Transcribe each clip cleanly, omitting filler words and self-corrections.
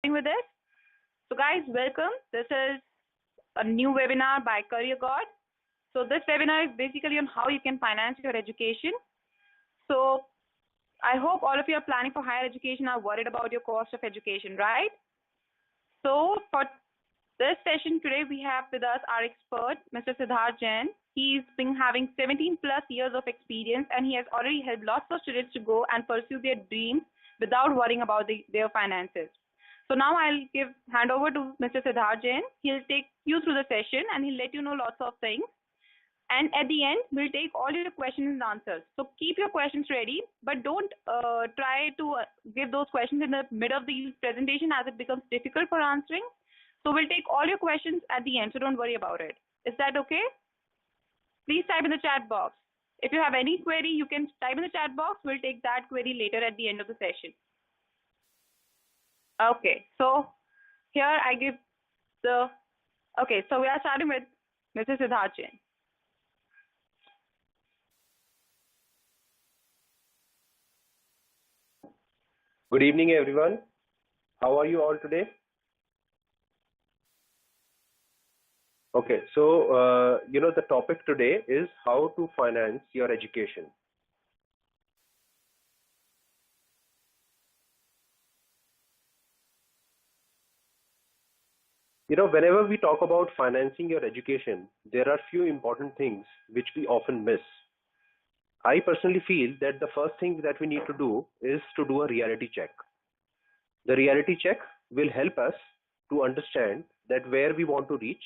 with this. So guys, welcome. This is a new webinar by CareerGOD. So this webinar is basically on how you can finance your education. So I hope all of you are planning for higher education, are worried about your cost of education, right? So for this session today, we have with us our expert, Mr. Siddharth Jain. He's been having 17 plus years of experience, and he has already helped lots of students to go and pursue their dreams without worrying about their finances. So now I'll hand over to Mr. Siddharth Jain. He'll take you through the session and he'll let you know lots of things. And at the end, we'll take all your questions and answers. So keep your questions ready, but don't try to give those questions in the middle of the presentation, as it becomes difficult for answering. So we'll take all your questions at the end, so don't worry about it. Is that okay? Please type in the chat box. If you have any query, you can type in the chat box. We'll take that query later at the end of the session. Okay, so here I give the, okay, so we are starting with Mr. Siddharth Jain. Good evening, everyone. How are you all today? Okay, so, the topic today is how to finance your education. Whenever we talk about financing your education, there are few important things which we often miss. I personally feel that the first thing that we need to do is to do a reality check. The reality check will help us to understand that where we want to reach,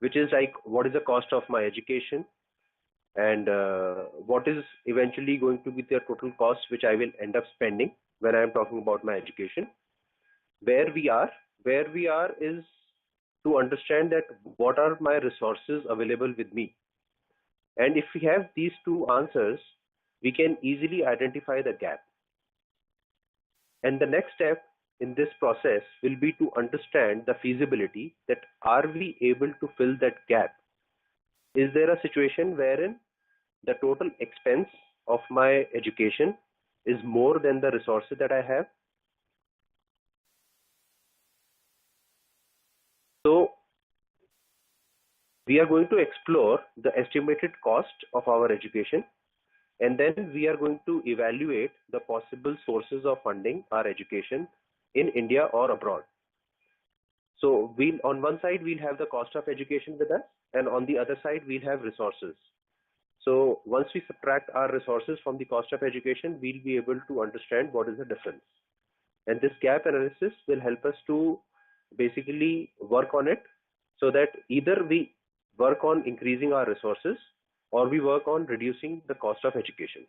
which is like what is the cost of my education, and what is eventually going to be the total cost which I will end up spending when I am talking about my education. Where we are is to understand that what are my resources available with me. And if we have these two answers, we can easily identify the gap. And the next step in this process will be to understand the feasibility, that are we able to fill that gap? Is there a situation wherein the total expense of my education is more than the resources that I have? So we are going to explore the estimated cost of our education, and then we are going to evaluate the possible sources of funding our education in India or abroad. So on one side, we'll have the cost of education with us, and on the other side, we'll have resources. So once we subtract our resources from the cost of education, we'll be able to understand what is the difference. And this gap analysis will help us to basically work on it, so that either we work on increasing our resources or we work on reducing the cost of education.